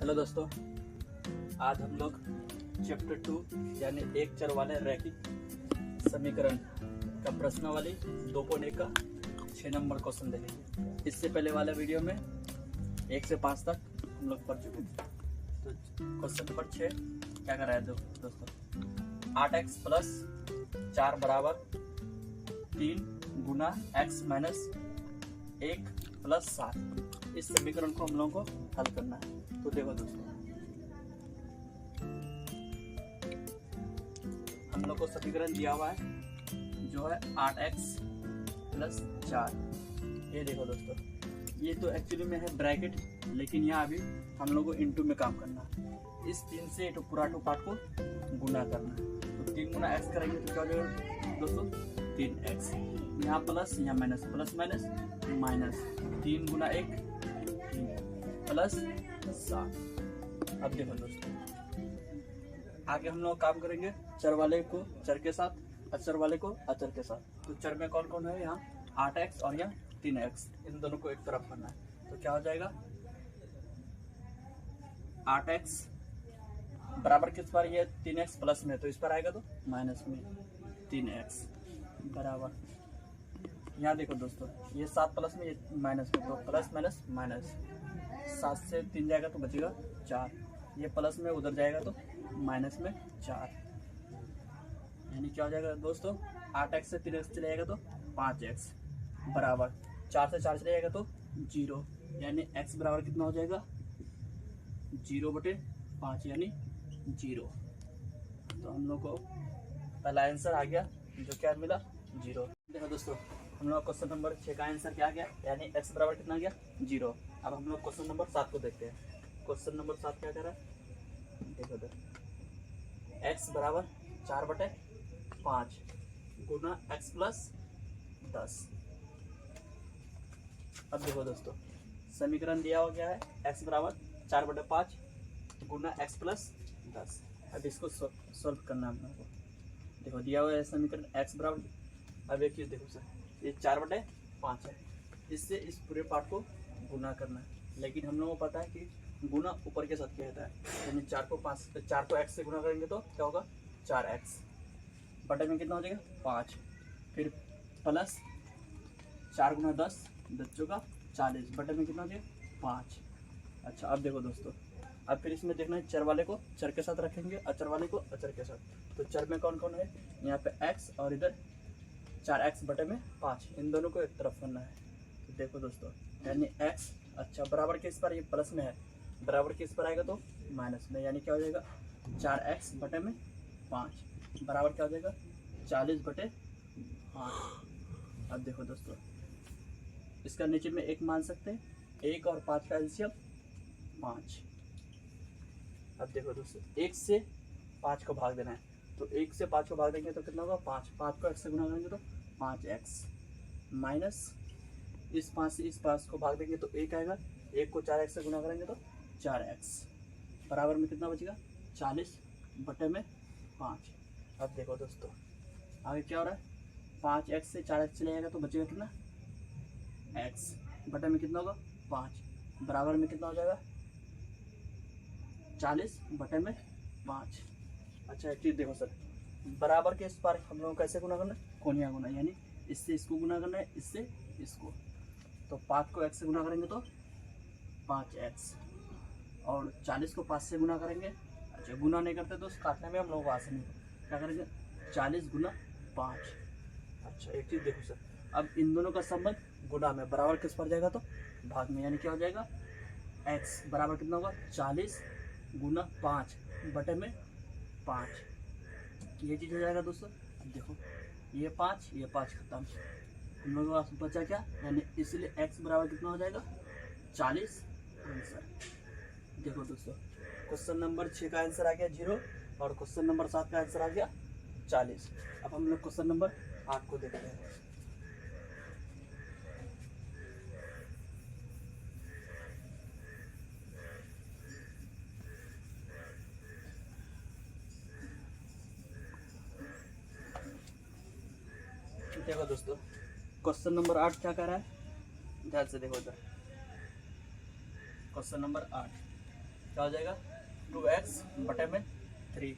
Hello दोस्तों, आज हम लोग चैप्टर 2 यानी एक चर वाले रैखिक समीकरण का प्रश्नावली 2.1 का 6 नंबर क्वेश्चन देखेंगे। इससे पहले वाले वीडियो में 1 से 5 तक हम लोग पढ़ चुके थे। तो क्वेश्चन नंबर 6 क्या कर रहा है दोस्तों, 8x प्लस 4 बराबर 3 गुना x माइनस 1 प्लस 7। इस समीकरण को हम लोगों को हल करना है। तो देखो दोस्तों, हम लोग को समीकरण दिया हुआ है जो है 8x प्लस 4। ये देखो दोस्तों, ये तो एक्चुअली में है ब्रैकेट, लेकिन यहाँ अभी हम लोग को इनटू में काम करना है। इस 3 से पूरा टू पार्ट को गुना करना है। तो 3 गुना x करेंगे तो क्या हो जाएगा दोस्तों, 3x। यहाँ प्लस, यहाँ माइनस, प्लस माइनस माइनस, 3 गुना 1 प्लस 7। अब देखो दोस्तों, आगे हम लोग काम करेंगे चर वाले को चर के साथ, अचर वाले को अचर के साथ। तो चर में कौन कौन है, यहाँ 8x और यहाँ 3x, इन दोनों को एक तरफ करना है। तो क्या हो जाएगा, 8x बराबर किस पर, ये 3x प्लस में, तो इस पर आएगा तो माइनस में 3x बराबर, यहाँ देखो दोस्तों, ये 7 प्लस में, ये माइनस में, तो प्लस माइनस माइनस, 7 से 3 जाएगा तो बचेगा 4, ये प्लस में उधर जाएगा तो माइनस में 4, यानी क्या हो जाएगा दोस्तों, 8x से 3x चले जाएगा तो 5x बराबर 4 से 4 चले जाएगा तो 0, यानी x बराबर कितना हो जाएगा, 0/5 यानी 0। तो हम लोग को पहला आंसर आ गया, जो क्या मिला 0। देखो दोस्तों, हम लोग क्वेश्चन नंबर 6 का आंसर क्या आ गया, यानी x बराबर कितना आ गया 0। अब हम लोग क्वेश्चन नंबर 7 को देखते हैं। क्वेश्चन नंबर 7 क्या कर रहा है, देखो तो, x बराबर 4/5 गुना x प्लस 10। अब देखो दोस्तों, समीकरण दिया हुआ क्या है, x बराबर 4/5 गुना x प्लस 10। अब इसको सॉल्व करना है हम लोग को। देखो दिया हुआ है समीकरण x बराबर, अब एक चीज देखो सर, ये 4/5 है, इससे इस पूरे पार्ट को गुना करना है। लेकिन हम लोगों को पता है कि गुना ऊपर के साथ क्या होता है, यानी 4 को x से गुना करेंगे तो क्या होगा 4x, बटे में कितना हो जाएगा 5, फिर प्लस 4 गुना 10 का 40, बटे में कितना हो जाएगा 5। अच्छा, अब देखो दोस्तों, अब फिर इसमें देखना है चर वाले को चर के साथ रखेंगे, अचर वाले को अचर के साथ। तो चर में कौन कौन है, यहाँ पे x और इधर 4x बटे में 5, इन दोनों को एक तरफ करना है। तो देखो दोस्तों, यानी x अच्छा बराबर किस पर, ये प्लस में है, बराबर किस पर आएगा तो माइनस में, यानी क्या हो जाएगा 4x बटे में 5 बराबर क्या हो जाएगा 40/5। अब देखो दोस्तों, इसका नीचे में 1 मान सकते हैं, 1 और 5 का एलसीएम 5। अब देखो दोस्तों, 1 से 5 को भाग देना है, तो 1 से 5 को भाग देंगे तो कितना होगा 5, 5 को x से गुना करेंगे तो 5x माइनस, इस 5 से इस 5 को भाग देंगे तो 1 आएगा, 1 को 4x से गुना करेंगे तो 4x बराबर में कितना बचेगा 40/5। अब देखो दोस्तों, आगे क्या हो रहा है, 5x से 4x चले जाएगा तो बचेगा कितना x, बटे में कितना होगा 5 बराबर में कितना हो जाएगा 40/5। अच्छा, एक चीज देखो सर, बराबर के इस पार हम लोग कैसे गुना करना है, कोनिया गुना, यानी इससे इसको गुना करना है, इससे इसको। तो 5 को x से गुना करेंगे तो 5x, और 40 को 5 से गुना करेंगे, अच्छा गुना नहीं करते तो काटने में हम लोग आसानी हो, क्या करेंगे 40 गुना 5। अच्छा, एक चीज देखो सर, अब इन दोनों का संबंध गुना में, बराबर किस पर जाएगा तो भाग में, यानी क्या हो जाएगा x बराबर कितना होगा 40 गुना 5 बटे में 5। ये चीज हो जाएगा दोस्तों। अब देखो, ये 5 खत्म, हम लोगों के पास बचा क्या, यानी इसलिए x बराबर कितना हो जाएगा 40 आंसर। देखो दोस्तों, क्वेश्चन नंबर 6 का आंसर आ गया 0, और क्वेश्चन नंबर 7 का आंसर आ गया 40। अब हम लोग क्वेश्चन नंबर 8 को देखते हैं। देखो दोस्तों, क्वेश्चन नंबर 8 क्या कह रहा है, ध्यान से देखो इधर। क्वेश्चन नंबर 8, क्या हो जाएगा 2x बटे में 3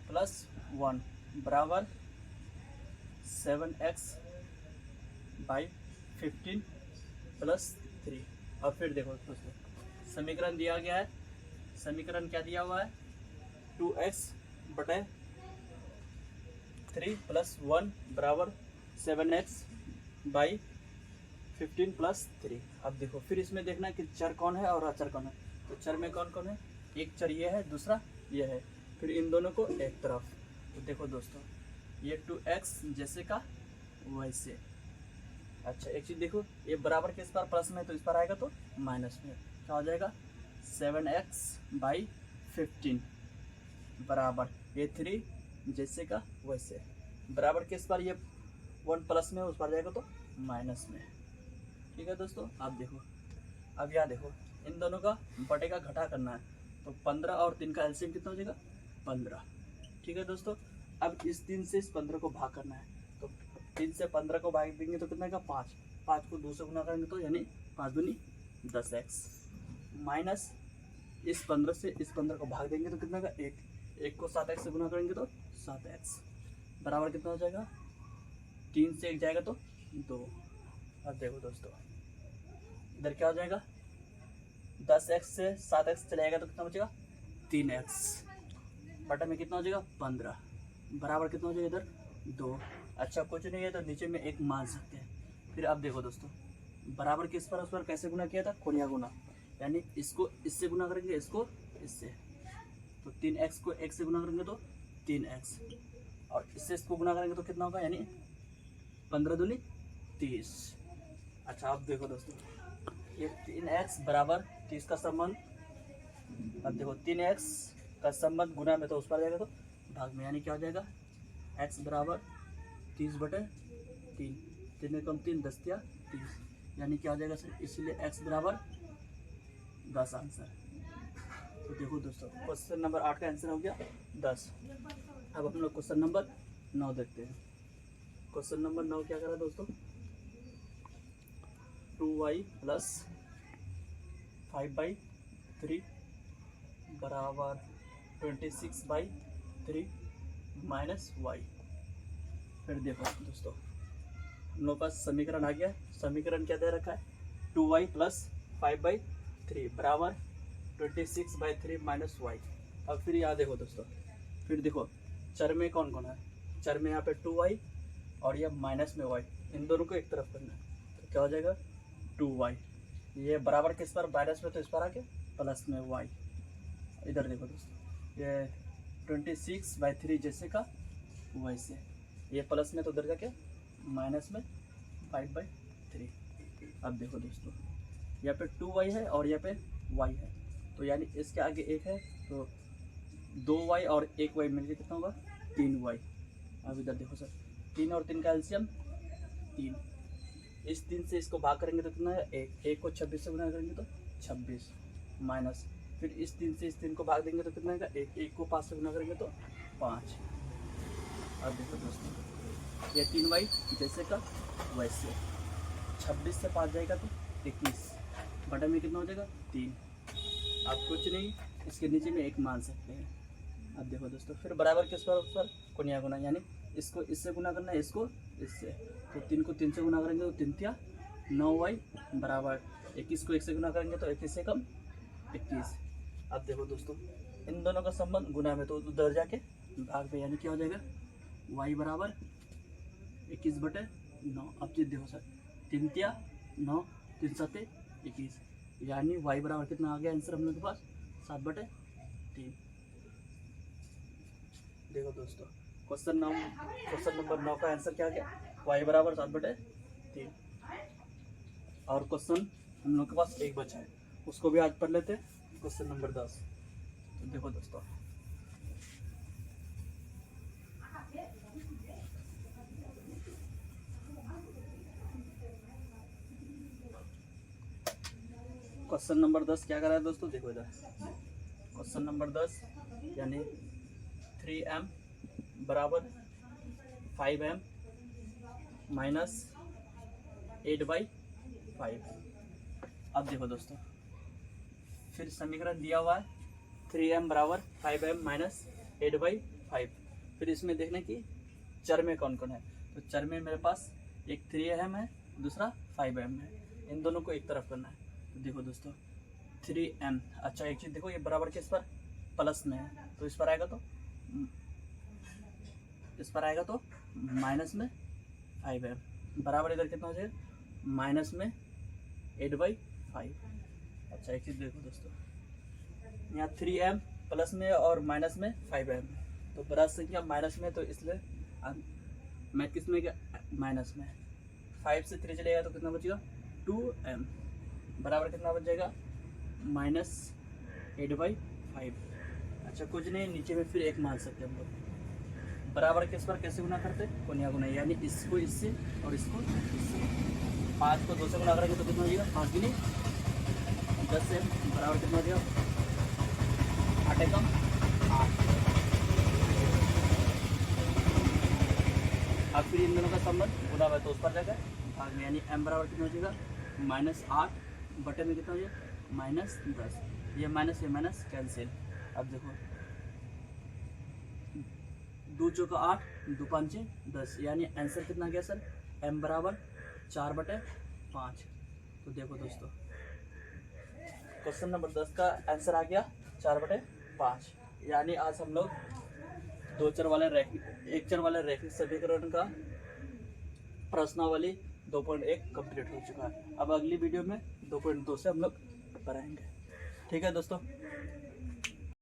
प्लस 1 बराबर 7x बाई 15 प्लस 3। और फिर देखो दोस्तों समीकरण दिया गया है, समीकरण क्या दिया हुआ है 2x बटे 3 प्लस 1 बराबर 7x बाई 15 प्लस 3। अब देखो फिर इसमें देखना कि चर कौन है और अचर कौन है। तो चर में कौन कौन है, एक चर ये है, दूसरा ये है, फिर इन दोनों को एक तरफ। तो देखो दोस्तों ये 2x जैसे का वैसे। अच्छा एक चीज़ देखो, ये बराबर के इस बार प्लस में, तो इस बार आएगा तो माइनस में। क्या हो जाएगा 7x बाई 15 बराबर ये 3 जैसे का वैसे। बराबर के इस बार ये 1 प्लस में, उस बार जाएगा तो माइनस में। ठीक है दोस्तों, आप देखो अब यहाँ देखो इन दोनों का बटे का घटा करना है। तो 15 और 3 का एलसीएम कितना हो जाएगा 15। ठीक है दोस्तों, अब इस 3 से इस 15 को भाग करना है। तो 3 से 15 को भाग देंगे तो कितना का 5, 5 को 2 से गुना करेंगे तो यानी 5 दूनी 10x माइनस इस 15 से इस 15 को भाग देंगे तो कितना का 1, 1 को 7x से गुना करेंगे तो 7x बराबर कितना हो जाएगा 3 से 1 जाएगा तो 2। अब देखो दोस्तों इधर क्या हो जाएगा 10x से 7x चले जाएगा तो कितना बचेगा 3x बटा में कितना हो जाएगा 15 बराबर कितना हो जाएगा इधर 2। अच्छा कुछ नहीं है तो नीचे में 1 मान सकते हैं। फिर अब देखो दोस्तों बराबर किस पर उस पर कैसे गुना किया था, कोनिया गुना, यानी इसको इससे गुना करेंगे, इसको इससे। तो 3x को 1 से गुना करेंगे तो 3x और इससे इसको गुना करेंगे तो कितना होगा, यानी 15 दूनी 30। अच्छा अब देखो दोस्तों ये 3x बराबर 30 का संबंध, अब देखो 3x का संबंध गुना में तो उस पर जाएगा तो भाग में, यानी क्या हो जाएगा x बराबर 30 बटे 3, 3 में कम 3 10 या 30, यानी क्या हो जाएगा सर, इसलिए x बराबर 10 आंसर। तो देखो दोस्तों क्वेश्चन नंबर 8 का आंसर हो गया 10। अब हम लोग क्वेश्चन नंबर 9 देखते हैं। क्वेश्चन नंबर 9 क्या करा दोस्तों, 2y प्लस 5/3 बराबर 26/3 माइनस y। फिर देखो दोस्तों हम लोग पास समीकरण आ गया। समीकरण क्या दे रखा है 2y प्लस 5/3 बराबर 26/3 माइनस y। अब फिर यहाँ देखो दोस्तों, फिर देखो चर में कौन कौन है, चर में यहाँ पे 2y और यह माइनस में y, इन दोनों को एक तरफ करना है। तो क्या हो जाएगा 2y, ये बराबर किस पर माइनस में, तो इस पर आके प्लस में y। इधर देखो दोस्तों ये 26/3 जैसे का वैसे, ये प्लस में तो उधर जाके माइनस में 5/3। अब देखो दोस्तों यहाँ पे 2y है और यहाँ पे y है, तो यानी इसके आगे 1 है तो 2y और 1y मिलकर कितना होगा 3y। अब इधर देखो सर 3 और 3 का एलसीएम 3, इस 3 से इसको भाग करेंगे तो कितना है 1, 1 को 26 से गुना करेंगे तो 26 माइनस, फिर इस 3 से इस 3 को भाग देंगे तो कितना है 1, 1 को 5 से गुना करेंगे तो 5। अब देखो दोस्तों ये 3y जैसे का वैसे, 26 से 5 जाएगा तो 21 बटा में कितना हो जाएगा 3। अब कुछ नहीं, इसके नीचे में 1 मान सकते हैं। अब देखो दोस्तों फिर बराबर किस पर उस पर कोनिया गुना, यानी इसको इससे गुना करना है, इसको इससे। तो 3 को 3 से गुना करेंगे तो 3 तिया 9y बराबर 21 को 1 से गुना करेंगे तो 21 से कम 21। अब देखो दोस्तों इन दोनों का संबंध गुना में तो उधर जाके भाग में, यानी क्या हो जाएगा y बराबर 21 बटे 9। अब चीज देखो सर 3 तिया 9, 3 7 21, यानी y बराबर कितना आ गया आंसर हम लोग के पास 7/3। देखो दोस्तों क्वेश्चन नंबर 9 का आंसर क्या गया y बराबर 7/3। और क्वेश्चन हम लोग के पास एक बचा है, उसको भी आज पढ़ लेते हैं, क्वेश्चन नंबर 10। तो देखो दोस्तों क्वेश्चन नंबर 10 क्या कर रहा है दोस्तों, देखो इधर क्वेश्चन नंबर 10 यानी 3m बराबर 5m माइनस 8/5। अब देखो दोस्तों फिर समीकरण दिया हुआ है 3m बराबर 5m माइनस 8/5। फिर इसमें देखने की चर में कौन कौन है, तो चर में मेरे पास एक 3m है, दूसरा 5m है। इन दोनों को एक तरफ करना है। तो देखो दोस्तों 3m, अच्छा एक चीज़ देखो, ये बराबर किस पर प्लस में है, तो इस पर आएगा तो माइनस में 5m बराबर इधर कितना हो जाएगा माइनस में 8/5। अच्छा एक चीज़ देखो दोस्तों, यहाँ 3m प्लस में और माइनस में 5m, तो बड़ा संख्या माइनस में, तो इसलिए मैं किस में क्या माइनस में 5 से 3 चलेगा तो कितना बचेगा 2m बराबर कितना बच जाएगा माइनस 8/5। अच्छा कुछ नहीं, नीचे में फिर एक मान सकते हैं हम लोग। बराबर किस पर कैसे गुना करते, कोनिया गुना, यानी इसको इससे और इसको इससे। 5 को 2 से गुना करेंगे तो कितना हो जाएगा 5 दूनी 10 से बराबर कितना हो जाएगा 8 एकम 8। अब फिर इन दोनों का संबंध गुना है तो उस पर जाएगा भाग में, यानी m बराबर कितना हो जाएगा -8 बटे में कितना हो जाएगा -10। ये माइनस कैंसिल। अब देखो 2 चौका 8, 2 5 10, यानी आंसर कितना गया सर m बराबर 4/5। तो देखो दोस्तों क्वेश्चन नंबर 10 का आंसर आ गया 4/5। यानी आज हम लोग 2 चर वाले एक चर वाले रैखिक समीकरण का प्रश्नावली 2.1 कंप्लीट हो चुका है। अब अगली वीडियो में 2.2 से हम लोग कराएंगे। ठीक है दोस्तों।